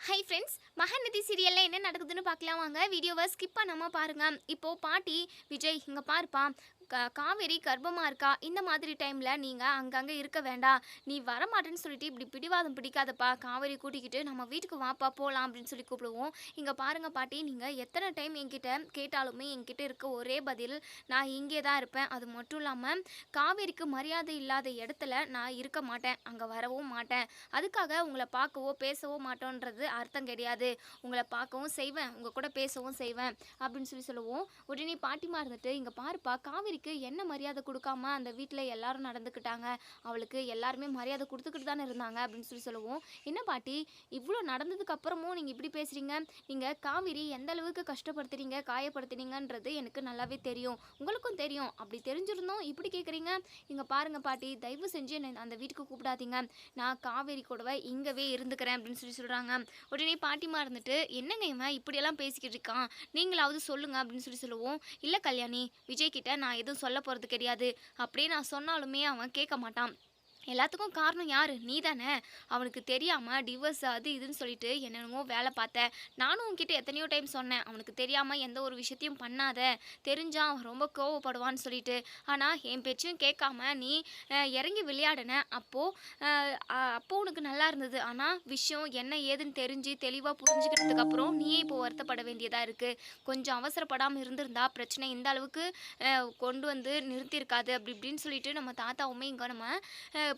Hi friends, Mahanadi சீரியல்ல என்ன நடக்குதுன்னு பார்க்கலாம் வாங்க. வீடியோவை ஸ்கிப் பண்ணாம பாருங்க. இப்போ பாட்டி விஜய் இங்க பாருப்பா, காவேரி கர்ப்பமா இருக்கா. இந்த மாதிரி டைம்ல நீங்க அங்கங்க இருக்க வேண்டாம். நீ வரமாட்டேன்னு சொல்லிட்டு இப்படி பிடிவாதம் பிடிக்காதப்பா. காவேரி கூட்டிக்கிட்டு நம்ம வீட்டுக்கு வாப்பா போலாம் அப்படின்னு சொல்லி கூப்பிடுவோம். இங்க பாருங்க பாட்டி, நீங்க எத்தனை டைம் என்கிட்ட கேட்டாலுமே என்கிட்ட இருக்க ஒரே பதில், நான் இங்கே தான் இருப்பேன். அது மட்டும் இல்லாம காவேரிக்கு மரியாதை இல்லாத இடத்துல நான் இருக்க மாட்டேன். அங்க வரவும் மாட்டேன். அதுக்காக உங்கள பார்க்கவோ பேசவோ மாட்டோன்றது அர்த்தம் கிடையாது. உங்கள பார்க்கவும் செய்வேன், உங்க கூட பேசவும் செய்வேன் அப்படின்னு சொல்லுவோம். உடனே பாட்டிமா இருந்துட்டு, இங்க பாருப்பா, காவேரிக்கு என்ன மரியாதை கொடுக்காம அந்த வீட்டில் எல்லாரும் நடந்துக்கிட்டாங்க. அவளுக்கு எல்லாருமே மரியாதை கொடுத்துக்கிட்டு தானே இருந்தாங்க அப்படின்னு சொல்லுவோம். என்ன பாட்டி, இவ்வளோ நடந்ததுக்கு அப்புறமும் நீங்கள் இப்படி பேசுகிறீங்க? நீங்கள் காவேரி எந்த அளவுக்கு கஷ்டப்படுத்துறீங்க, காயப்படுத்துறீங்கன்றது எனக்கு நல்லாவே தெரியும், உங்களுக்கும் தெரியும். அப்படி தெரிஞ்சிருந்தோம் இப்படி கேட்குறீங்க? இங்கே பாருங்க பாட்டி, தயவு செஞ்சு என்னை அந்த வீட்டுக்கு கூப்பிடாதீங்க. நான் காவேரி கூடவே இங்கவே இருந்துக்கிறேன் அப்படின்னு சொல்கிறாங்க. உடனே பாட்டிமா இருந்துட்டு, என்னங்க இவன் இப்படியெல்லாம் பேசிக்கிட்டு இருக்கான், நீங்களாவது சொல்லுங்க அப்படின்னு சொல்லுவோம். இல்லை கல்யாணி, விஜய் கிட்ட நான் எதுவும் சொல்ல போகிறது கிடையாது. அப்படியே நான் சொன்னாலுமே அவன் கேட்க மாட்டான். எல்லாத்துக்கும் காரணம் யாரு? நீ தானே. அவனுக்கு தெரியாமல் டிவோர்ஸ் அது இதுன்னு சொல்லிட்டு என்னென்னமோ வேலை பார்த்த. நானும் உன்கிட்ட எத்தனையோ டைம் சொன்னேன், அவனுக்கு தெரியாமல் எந்த ஒரு விஷயத்தையும் பண்ணாத, தெரிஞ்சா அவன் ரொம்ப கோவப்படுவான்னு சொல்லிட்டு. ஆனால் என் பேச்சையும் கேட்காம நீ இறங்கி விளையாடின. அப்போ உனக்கு நல்லா இருந்தது. ஆனால் விஷயம் என்ன ஏதுன்னு தெரிஞ்சு தெளிவாக புரிஞ்சுக்கிட்டதுக்கப்புறம் நீயே இப்போ வருத்தப்பட வேண்டியதாக இருக்குது. கொஞ்சம் அவசரப்படாமல் இருந்திருந்தா பிரச்சனை இந்த அளவுக்கு கொண்டு வந்து நிறுத்தியிருக்காது அப்படி இப்படின்னு சொல்லிட்டு நம்ம தாத்தாவுமே இங்கே நம்ம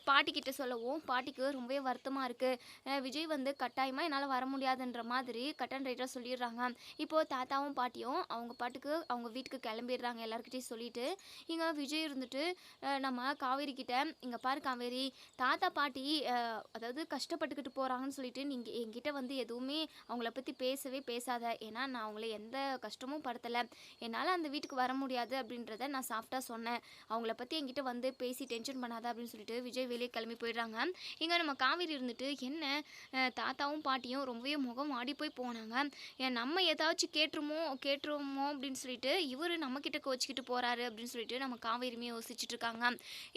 பாட்டிக்கிட்ட சொல்லவும், பாட்டிக்கு ரொம்பவே வருத்தமாக இருக்குது. விஜய் வந்து கட்டாயமாக என்னால் வர முடியாதுன்ற மாதிரி கட் அண்ட் ரைட்டாக சொல்லிடுறாங்க. இப்போது தாத்தாவும் பாட்டியும் அவங்க பாட்டுக்கு அவங்க வீட்டுக்கு கிளம்பிடுறாங்க. எல்லாருக்கிட்டையும் சொல்லிட்டு இங்கே விஜய் இருந்துட்டு நம்ம காவேரி கிட்ட, இங்கே பாரு காவேரி, தாத்தா பாட்டி அதாவது கஷ்டப்பட்டுக்கிட்டு போகிறாங்கன்னு சொல்லிட்டு நீங்கள் என்கிட்ட வந்து எதுவுமே அவங்கள பற்றி பேசவே பேசாத. ஏன்னா நான் அவங்கள எந்த கஷ்டமும் படுத்தலை. என்னால் அந்த வீட்டுக்கு வர முடியாது அப்படின்றத நான் சாஃப்டாக சொன்னேன். அவங்கள பற்றி என்கிட்ட வந்து பேசி டென்ஷன் பண்ணாத அப்படின்னு சொல்லிட்டு விஜய் வெளியே கிளம்பி போயிடுறாங்க. இங்கே நம்ம காவேரி இருந்துட்டு, என்ன தாத்தாவும் பாட்டியும் ரொம்பவே முகம் ஆடி போய் போனாங்க. நம்ம ஏதாச்சும் கேட்டுருமோ அப்படின்னு சொல்லிட்டு இவர் நம்மக்கிட்ட கோச்சிக்கிட்டு போகிறாரு அப்படின்னு சொல்லிட்டு நம்ம காவேரியுமே யோசிச்சுட்டு இருக்காங்க.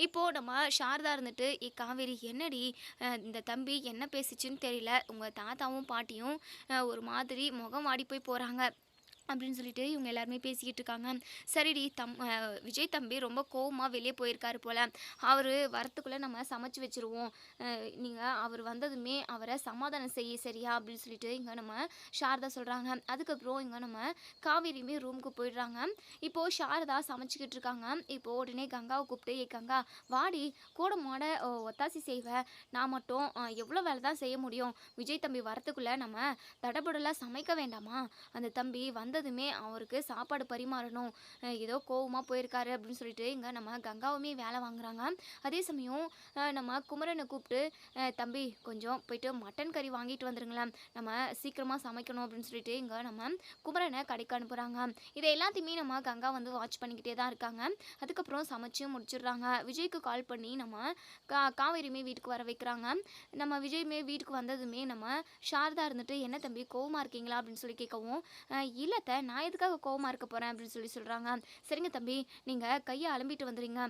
இப்போது நம்ம சாரதா இருந்துட்டு, காவேரி என்னடி, இந்த தம்பி என்ன பேசிச்சுன்னு தெரியல, உங்கள் தாத்தாவும் பாட்டியும் ஒரு மாதிரி முகம் ஆடி போய் போகிறாங்க அப்படின்னு சொல்லிட்டு இவங்க எல்லாருமே பேசிக்கிட்டு இருக்காங்க. சரிடி, விஜய் தம்பி ரொம்ப கோவமாக வெளியே போயிருக்காரு போல், அவர் வரத்துக்குள்ளே நம்ம சமைச்சு வச்சுருவோம். நீங்கள் அவர் வந்ததுமே அவரை சமாதானம் செய்ய சரியா அப்படின்னு சொல்லிட்டு இங்கே நம்ம சாரதா சொல்கிறாங்க. அதுக்கப்புறம் இங்கே நம்ம காவேரியுமே ரூமுக்கு போயிடுறாங்க. இப்போது சாரதா சமைச்சிக்கிட்டு இருக்காங்க. இப்போது உடனே கங்காவை கூப்பிட்டு, கங்கா வாடி, கூட மாட ஒத்தாசி செய்வேன். நான் மட்டும் எவ்வளோ வேலை தான் செய்ய முடியும்? விஜய் தம்பி வரத்துக்குள்ளே நம்ம தடபுடலாக சமைக்க வேண்டாமா? அந்த தம்பி வந்ததுமே அவருக்கு சாப்பாடு பரிமாறணும். ஏதோ கோவமாக போயிருக்காரு அப்படின்னு சொல்லிட்டு இங்கே நம்ம கங்காவுமே வேலை வாங்குறாங்க. அதே சமயம் நம்ம குமரனை கூப்பிட்டு, தம்பி கொஞ்சம் போயிட்டு மட்டன் கறி வாங்கிட்டு வந்துருங்களேன், நம்ம சீக்கிரமாக சமைக்கணும் அப்படின்னு சொல்லிட்டு இங்கே நம்ம குமரனை கடைக்கு அனுப்புகிறாங்க. இதை எல்லாத்தையுமே நம்ம கங்கா வந்து வாட்ச் பண்ணிக்கிட்டே தான் இருக்காங்க. அதுக்கப்புறம் சமைச்சு முடிச்சிடுறாங்க. விஜய்க்கு கால் பண்ணி நம்ம காவேரியுமே வீட்டுக்கு வர வைக்கிறாங்க. நம்ம விஜயுமே வீட்டுக்கு வந்ததுமே நம்ம சாரதா இருந்துட்டு, என்ன தம்பி கோவமாக இருக்கீங்களா அப்படின்னு சொல்லி கேட்கவும், இல்லை நான் எதுக்காக கோவமாக இருக்க போகிறேன் அப்படின்னு சொல்கிறாங்க. சரிங்க தம்பி, நீங்கள் கையை அலம்பிட்டு வந்துடுங்க,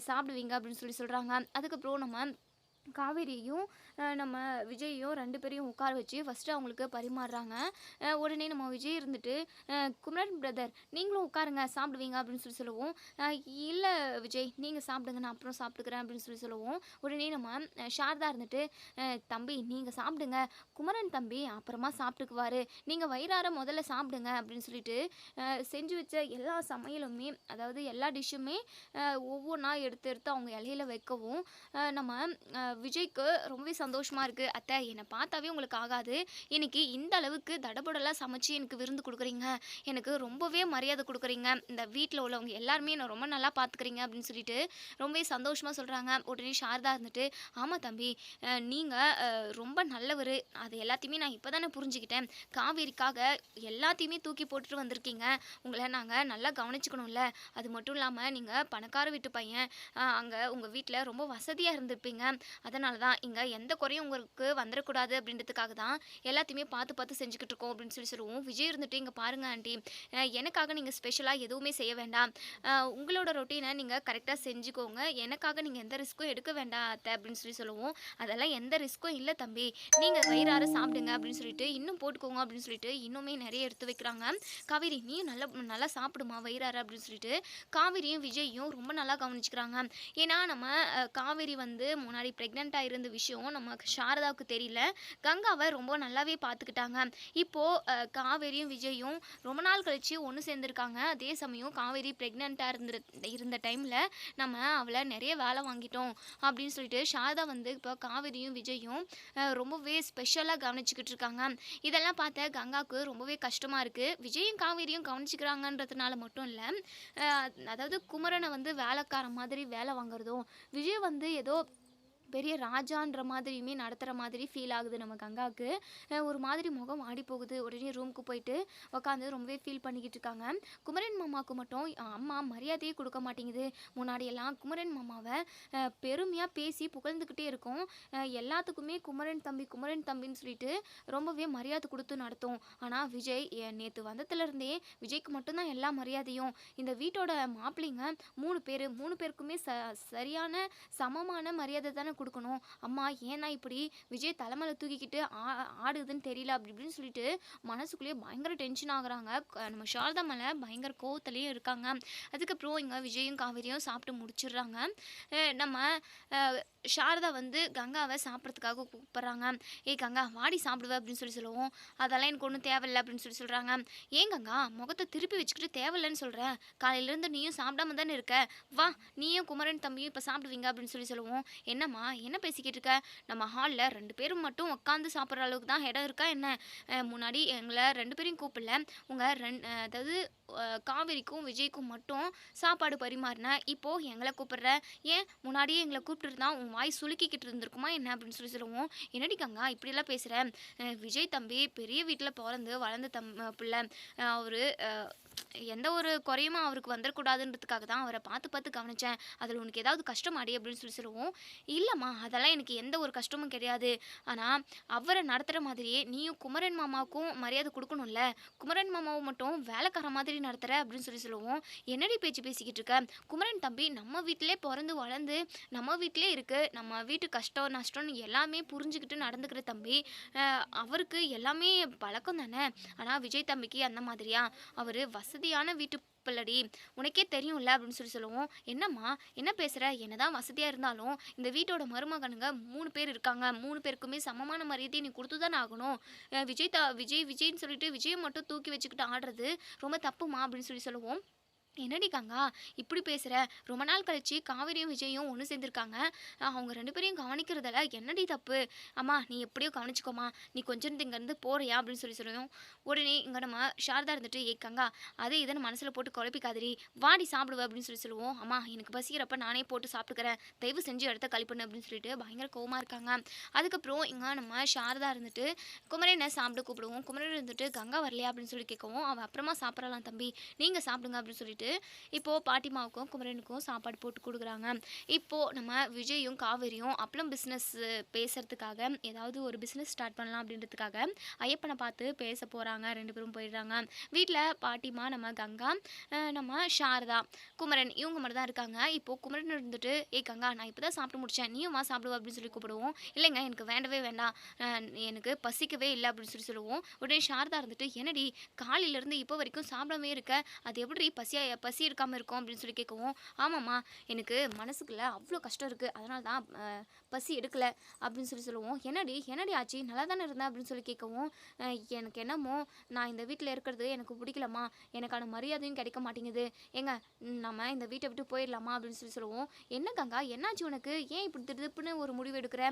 சாப்பிடுவீங்க அப்படின்னு சொல்கிறாங்க. அதுக்கப்புறம் நம்ம காவேரியும் நம்ம விஜயையும் 2 பேரையும் உட்கார வச்சு ஃபஸ்ட்டு அவங்களுக்கு பரிமாறுறாங்க. உடனே நம்ம விஜய் இருந்துட்டு, குமரன் பிரதர் நீங்களும் உட்காருங்க, சாப்பிடுவீங்க அப்படின்னு சொல்லுவோம். இல்லை விஜய், நீங்கள் சாப்பிடுங்க, நான் அப்புறம் சாப்பிட்டுக்கிறேன் அப்படின்னு சொல்லுவோம். உடனே நம்ம சாரதா இருந்துட்டு, தம்பி நீங்கள் சாப்பிடுங்க, குமரன் தம்பி அப்புறமா சாப்பிட்டுக்குவார், நீங்கள் வயிறார முதல்ல சாப்பிடுங்க அப்படின்னு சொல்லிட்டு செஞ்சு வச்ச எல்லா சமையலுமே, அதாவது எல்லா டிஷ்ஷுமே ஒவ்வொன்றா எடுத்து எடுத்து அவங்க இலையில வைக்கவும், நம்ம விஜய்க்கு ரொம்பவே சந்தோஷமாக இருக்குது. அத்தை, என்னை பார்த்தாவே உங்களுக்கு ஆகாது, இன்னைக்கு இந்த அளவுக்கு தடபுடலாக சமைச்சு எனக்கு விருந்து கொடுக்குறீங்க, எனக்கு ரொம்பவே மரியாதை கொடுக்குறீங்க, இந்த வீட்டில் உள்ளவங்க எல்லாருமே நான் ரொம்ப நல்லா பார்த்துக்கிறீங்க அப்படின்னு சொல்லிட்டு ரொம்பவே சந்தோஷமாக சொல்கிறாங்க. உடனே சாரதா இருந்துட்டு, ஆமாம் தம்பி, நீங்கள் ரொம்ப நல்லவர், அது எல்லாத்தையுமே நான் இப்போ தானே புரிஞ்சுக்கிட்டேன். காவேரிக்காக எல்லாத்தையுமே தூக்கி போட்டுட்டு வந்திருக்கீங்க, உங்களை நாங்கள் நல்லா கவனிச்சுக்கணும்ல. அது மட்டும் இல்லாமல் நீங்கள் பணக்கார வீட்டு பையன், அங்கே உங்கள் வீட்டில் ரொம்ப வசதியாக இருந்திருப்பீங்க. அதனால தான் இங்கே எந்த குறையும் உங்களுக்கு வந்துடக்கூடாது அப்படின்றதுக்காக தான் எல்லாத்தையுமே பார்த்து பார்த்து செஞ்சுக்கிட்டு இருக்கோம் அப்படின்னு சொல்லுவோம். விஜய் இருந்துட்டு இங்கே பாருங்க ஆண்டி, எனக்காக நீங்கள் ஸ்பெஷலாக எதுவுமே செய்ய வேண்டாம். உங்களோட ரொட்டீனை நீங்கள் கரெக்டாக செஞ்சுக்கோங்க. எனக்காக நீங்கள் எந்த ரிஸ்க்கும் எடுக்க வேண்டாம் அத்தை அப்படின்னு சொல்லுவோம். அதெல்லாம் எந்த ரிஸ்க்கும் இல்லை தம்பி, நீங்கள் வயிறார சாப்பிடுங்க அப்படின்னு சொல்லிட்டு இன்னும் போட்டுக்கோங்க அப்படின்னு சொல்லிட்டு இன்னுமே நிறைய எடுத்து வைக்கிறாங்க. காவேரி நீயும் நல்லா நல்லா சாப்பிடுமா வயிறார அப்படின்னு சொல்லிட்டு காவேரியும் விஜயும் ரொம்ப நல்லா கவனிச்சுக்கிறாங்க. ஏன்னா நம்ம காவேரி வந்து முன்னாடி ப்ரெக்னெண்ட்டாக இருந்த விஷயம் நம்ம சாரதாவுக்கு தெரியல. கங்காவை ரொம்ப நல்லாவே பார்த்துக்கிட்டாங்க. இப்போது காவேரியும் விஜயும் ரொம்ப நாள் கழித்து ஒன்று சேர்ந்துருக்காங்க. அதே சமயம் காவேரி ப்ரெக்னெண்ட்டாக இருந்த டைமில் நம்ம அவளை நிறைய வேலை வாங்கிட்டோம் அப்படின்னு சொல்லிட்டு சாரதா வந்து இப்போ காவேரியும் விஜயும் ரொம்பவே ஸ்பெஷலாக கவனிச்சுக்கிட்டு இருக்காங்க. இதெல்லாம் பார்த்த கங்காவுக்கு ரொம்பவே கஷ்டமாக இருக்குது. விஜயும் காவேரியும் கவனிச்சுக்கிறாங்கன்றதுனால மட்டும் இல்லை, அதாவது குமரனை வந்து வேலைக்கார மாதிரி வேலை வாங்குறதும், விஜய் வந்து ஏதோ பெரிய ராஜான்ற மாதிரியுமே நடத்துகிற மாதிரி ஃபீல் ஆகுது நம்ம கங்காவுக்கு. ஒரு மாதிரி முகம் ஆடி போகுது. உடனே ரூமுக்கு போயிட்டு உட்காந்து ரொம்பவே ஃபீல் பண்ணிக்கிட்டு இருக்காங்க. குமரன் மாமாவுக்கு மட்டும் அம்மா மரியாதையே கொடுக்க மாட்டேங்குது. முன்னாடியெல்லாம் குமரன் மாமாவை பெருமையாக பேசி புகழ்ந்துக்கிட்டே இருக்கும். எல்லாத்துக்குமே குமரன் தம்பின்னு சொல்லிட்டு ரொம்பவே மரியாதை கொடுத்து நடத்தும். ஆனால் விஜய் நேற்று வந்ததுலேருந்தே விஜய்க்கு மட்டும்தான் எல்லா மரியாதையும். இந்த வீட்டோட மாப்பிள்ளைங்க 3 பேருக்குமே சரியான சமமான மரியாதை தானே கொடுக்கணும். அம்மா ஏன்னா இப்படி விஜய் தலைமையில தூக்கிக்கிட்டு ஆடுதுன்னு தெரியல அப்படி இப்படின்னு சொல்லிட்டு மனசுக்குள்ளேயே பயங்கர டென்ஷன் ஆகுறாங்க. நம்ம சாரதா மேலே பயங்கர கோவத்துலேயும் இருக்காங்க. அதுக்கப்புறம் இங்கே விஜயும் காவேரியும் சாப்பிட்டு முடிச்சிடுறாங்க. நம்ம சாரதா வந்து கங்காவை சாப்பிட்றதுக்காக கூப்பிட்றாங்க. ஏய் கங்கா வாடி சாப்பிடுவேன் அப்படின்னு சொல்லுவோம். அதெல்லாம் எனக்கு ஒன்றும் தேவையில்லை அப்படின்னு சொல்கிறாங்க. ஏன் கங்கா முகத்தை திருப்பி வச்சுக்கிட்டு தேவையில்லைன்னு சொல்கிறேன், காலையிலேருந்து நீயும் சாப்பிடாம தானே இருக்க, வா நீயும் குமரன் தம்பியும் இப்போ சாப்பிடுவீங்க அப்படின்னு சொல்லுவோம். என்னம்மா என்ன பேசிக்கிட்டு இருக்க, நம்ம ஹாலில் 2 பேரும் மட்டும் உட்காந்து சாப்பிட்ற அளவுக்கு தான் இடம் இருக்கா என்ன, முன்னாடி எங்களை 2 பேரையும் கூப்பிடல, உங்கள் அதாவது காவேரிக்கும் விஜய்க்கும் மட்டும் சாப்பாடு பரிமாறினேன், இப்போது எங்களை கூப்பிட்ற, ஏன் முன்னாடியே எங்களை கூப்பிட்டுருந்தா உன் வாய் சுலுக்கிக்கிட்டு இருந்திருக்குமா என்ன அப்படின்னு சொல்லுவோம். என்னடி கங்கா இப்படியெல்லாம் பேசுகிறேன், விஜய் தம்பி பெரிய வீட்டில் பிறந்து வளர்ந்த பிள்ளை, அவர் எந்த ஒரு குறையுமா அவருக்கு வந்துடக்கூடாதுன்றதுக்காக தான் அவரை பார்த்து பார்த்து கவனித்தேன், அதில் உனக்கு ஏதாவது கஷ்டமாடி அப்படின்னு சொல்லுவோம். இல்லைம்மா அதெல்லாம் எனக்கு எந்த ஒரு கஷ்டமும் கிடையாது, ஆனால் அவரை நடத்துகிற மாதிரியே நீயும் குமரன் மாமாவுக்கும் மரியாதை கொடுக்கணும்ல, குமரன் மாமாவை மட்டும் வேலைக்கார மாதிரி நடத்துகிற அப்படின்னு சொல்லுவோம். என்னடி பேச்சு பேசிக்கிட்டு இருக்க, குமரன் தம்பி நம்ம வீட்டிலே பிறந்து வளர்ந்து நம்ம வீட்டிலே இருக்குது, நம்ம வீட்டு கஷ்டம் நஷ்டம்னு எல்லாமே புரிஞ்சுக்கிட்டு நடந்துக்கிற தம்பி, அவருக்கு எல்லாமே பழக்கம் தானே. ஆனால் விஜய் தம்பிக்கு அந்த மாதிரியா, அவர் வசதியான வீட்டு பிள்ளடி, உனக்கே தெரியும்ல அப்படின்னு சொல்லுவோம். என்னம்மா என்ன பேசுகிற, என்னதான் வசதியாக இருந்தாலும் இந்த வீட்டோட மருமகனுங்க 3 பேர் இருக்காங்க, 3 பேருக்குமே சமமான மரியாதையை நீ கொடுத்து தானே ஆகணும். விஜய்ன்னு சொல்லிட்டு விஜயை மட்டும் தூக்கி வச்சுக்கிட்டு ஆடுறது ரொம்ப தப்புமா அப்படின்னு சொல்லுவோம். என்னடி கங்கா இப்படி பேசுகிற, ரொம்ப நாள் கழிச்சு காவேரியும் விஜயும் ஒன்று சேர்ந்துருக்காங்க, அவங்க 2 பேரையும் கவனிக்கிறதுல என்னடி தப்பு, அம்மா நீ எப்படியோ கவனிச்சுக்கோமா, நீ கொஞ்சம் இங்கேருந்து போறியா அப்படின்னு சொல்லுவோம். உடனே இங்கே நம்ம சாரதா இருந்துட்டு ஏ கங்கா அதே இதை மனசில் போட்டு குழப்பிக்காதிரி, வாடி சாப்பிடுவேன் அப்படின்னு சொல்லுவோம். அம்மா எனக்கு பசிக்கிறப்ப நானே போட்டு சாப்பிட்டுக்கிறேன், தயவு செஞ்சு இடத்த களி பண்ணு அப்படின்னு சொல்லிட்டு பயங்கர கோவமாக இருக்காங்க. அதுக்கப்புறம் இங்கே நம்ம சாரதா இருந்துட்டு குமரனை சாப்பிட கூப்பிடுவோம். குமரன் இருந்துட்டு கங்கா வரலையா அப்படின்னு சொல்லி கேட்கவும், அவள் அப்புறமா சாப்பிடலாம் தம்பி, நீங்கள் சாப்பிடுங்க அப்படின்னு சொல்லிட்டு இப்போது பாட்டிமாவுக்கும் குமரனுக்கும் சாப்பாடு போட்டு கொடுக்குறாங்க. இப்போது நம்ம விஜயும் காவேரியும் அப்பளம் பிஸ்னஸ் பேசுகிறதுக்காக ஏதாவது ஒரு பிஸ்னஸ் ஸ்டார்ட் பண்ணலாம் அப்படின்றதுக்காக ஐயப்பனை பார்த்து பேச போகிறாங்க. 2 பேரும் போயிடுறாங்க. வீட்டில் பாட்டிமா, நம்ம கங்கா, நம்ம சாரதா, குமரன் இவங்க மட்டும் தான் இருக்காங்க. இப்போது குமரன் இருந்துட்டு ஏ கங்கா நான் இப்போ தான் சாப்பிட்டு முடித்தேன், நீயும் சாப்பிடுவோம் அப்படின்னு சொல்லி கூப்பிடுவோம். இல்லைங்க எனக்கு வேண்டவே வேண்டாம், எனக்கு பசிக்கவே இல்லை அப்படின்னு சொல்லுவோம். உடனே சாரதா இருந்துட்டு என்னடி காலையிலேருந்து இப்போ வரைக்கும் சாப்பிடாமே இருக்க, அது எப்படி பசி இருக்காமல் இருக்கும் அப்படின்னு சொல்லி கேட்கவும், ஆமாம்மா எனக்கு மனசுக்குள்ளே அவ்வளோ கஷ்டம் இருக்குது, அதனால தான் பசி எடுக்கலை அப்படின்னு சொல்லுவோம். என்னடி ஆச்சு நல்லா தானே இருந்தேன் அப்படின்னு சொல்லி கேட்கவும், எனக்கு என்னமோ நான் இந்த வீட்டில் இருக்கிறது எனக்கு பிடிக்கலம்மா, எனக்கான மரியாதையும் கிடைக்க மாட்டேங்குது, ஏங்க நம்ம இந்த வீட்டை விட்டு போயிடலாமா அப்படின்னு சொல்லுவோம். என்ன கங்கா என்னாச்சு உனக்கு, ஏன் இப்படி திடுப்புன்னு ஒரு முடிவு எடுக்கிற,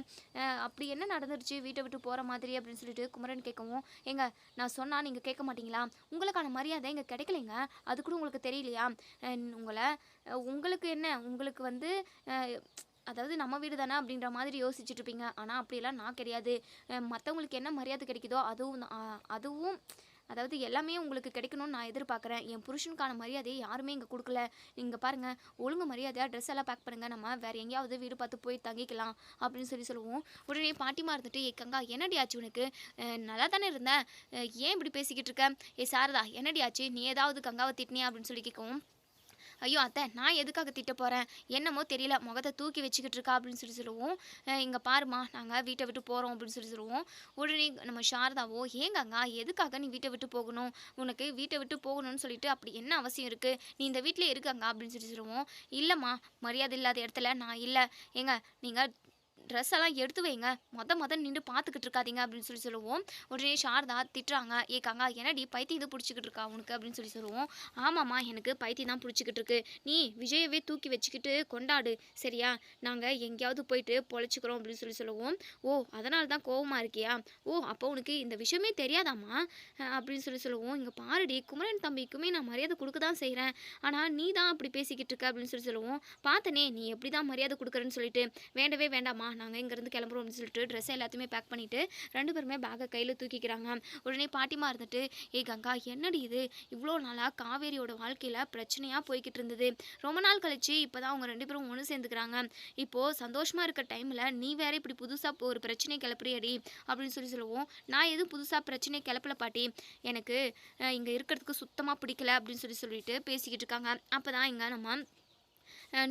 அப்படி என்ன நடந்துருச்சு வீட்டை விட்டு போகிற மாதிரி அப்படின்னு சொல்லிட்டு குமரன் கேட்கவும், ஏங்க நான் சொன்னால் நீங்கள் கேட்க மாட்டீங்களா, உங்களுக்கான மரியாதை இங்கே கிடைக்கலைங்க, அது கூட உங்களுக்கு தெரியலையா, உங்களுக்கு என்ன, உங்களுக்கு வந்து அதாவது நம்ம வீடு தானே அப்படின்ற மாதிரி யோசிச்சுட்டு இருப்பீங்க, ஆனால் அப்படியெல்லாம் நான் கிடையாது, மற்றவங்களுக்கு என்ன மரியாதை கிடைக்குதோ அதுவும் அதாவது எல்லாமே உங்களுக்கு கிடைக்கணும்னு நான் எதிர்பார்க்குறேன். என் புருஷனுக்கான மரியாதையை யாருமே இங்கே கொடுக்கல. இங்கே பாருங்க, ஒழுங்கு மரியாதையாக ட்ரெஸ் எல்லாம் பேக் பண்ணுங்க, நம்ம வேற எங்கேயாவது வீடு பார்த்து போய் தங்கிக்கலாம் அப்படின்னு சொல்லுவோம். உடனே பாட்டிமா இருந்துட்டு, ஏ கங்கா என்னடி ஆச்சு உனக்கு? நல்லா தானே இருந்த, ஏன் இப்படி பேசிக்கிட்டு இருக்க? ஏ சாரதா என்னடி ஆச்சு? நீ ஏதாவது கங்காவை திட்டினியா அப்படின்னு சொல்லி கேட்கவும், ஐயோ அத்தை நான் எதுக்காக திட்ட போகிறேன், என்னமோ தெரியல முகத்தை தூக்கி வச்சுக்கிட்டு இருக்கா அப்படின்னு சொல்லுவோம். இங்கே பாருமா நாங்கள் வீட்டை விட்டு போகிறோம் அப்படின்னு சொல்லுவோம். உடனே நம்ம சாரதாவோ, ஏங்கங்க எதுக்காக நீ வீட்டை விட்டு போகணும், உனக்கு வீட்டை விட்டு போகணும்னு சொல்லிட்டு அப்படி என்ன அவசியம் இருக்குது, நீ இந்த வீட்டிலே இருக்காங்க அப்படின்னு சொல்லுவோம். இல்லைம்மா, மரியாதை இல்லாத இடத்துல நான் இல்லை, ஏங்க நீங்கள் ட்ரெஸ் எல்லாம் எடுத்து வைங்க, நின்று பார்த்துக்கிட்டு இருக்காதீங்க அப்படின்னு சொல்லுவோம். உடனே சாரதா திட்டுறாங்க, ஏக்காங்க என்னடி பைத்தியம் இது பிடிச்சிக்கிட்டு இருக்கா உனக்கு அப்படின்னு சொல்லுவோம். ஆமாம்மா எனக்கு பைத்தியம் தான் பிடிச்சிக்கிட்டு இருக்கு, நீ விஜயவே தூக்கி வச்சுக்கிட்டு கொண்டாடு சரியா, நாங்கள் எங்கேயாவது போயிட்டு பொழைச்சிக்கிறோம் அப்படின்னு சொல்லுவோம். ஓ அதனால தான் கோவமாக இருக்கியா, ஓ அப்போ உனக்கு இந்த விஷயமே தெரியாதாம்மா அப்படின்னு சொல்லுவோம். இங்கே பாருடி, குமரன் தம்பிக்குமே நான் மரியாதை கொடுக்க தான் செய்கிறேன், ஆனால் நீ தான் அப்படி பேசிக்கிட்டு இருக்க அப்படின்னு சொல்லுவோம். பார்த்தனே நீ எப்படி தான் மரியாதை கொடுக்குறேன்னு சொல்லிட்டு, வேண்டவே வேண்டாமா நாங்கள் இங்கேருந்து கிளம்புறோம் அப்படின்னு சொல்லிட்டு ட்ரெஸ் எல்லாத்தையுமே பேக் பண்ணிவிட்டு 2 பேருமே பேக்கை கையில் தூக்கிக்கிறாங்க. உடனே பாட்டிமா இருந்துட்டு, ஏ கங்கா என்னடி இது, இவ்வளோ நாளாக காவேரியோட வாழ்க்கையில் பிரச்சனையாக போய்கிட்டு இருந்தது, ரொம்ப நாள் கழிச்சு இப்போ தான் அவங்க 2 பேரும் ஒன்று சேர்ந்துக்கிறாங்க, இப்போது சந்தோஷமாக இருக்க டைமில் நீ வேற இப்படி புதுசாக ஒரு பிரச்சனை கிளப்புறியடி அப்படின்னு சொல்லுவோம். நான் எதுவும் புதுசாக பிரச்சனை கிளப்பல பாட்டி, எனக்கு இங்கே இருக்கிறதுக்கு சுத்தமாக பிடிக்கல அப்படின்னு சொல்லிட்டு பேசிக்கிட்டு இருக்காங்க. அப்போ தான் இங்கே நம்ம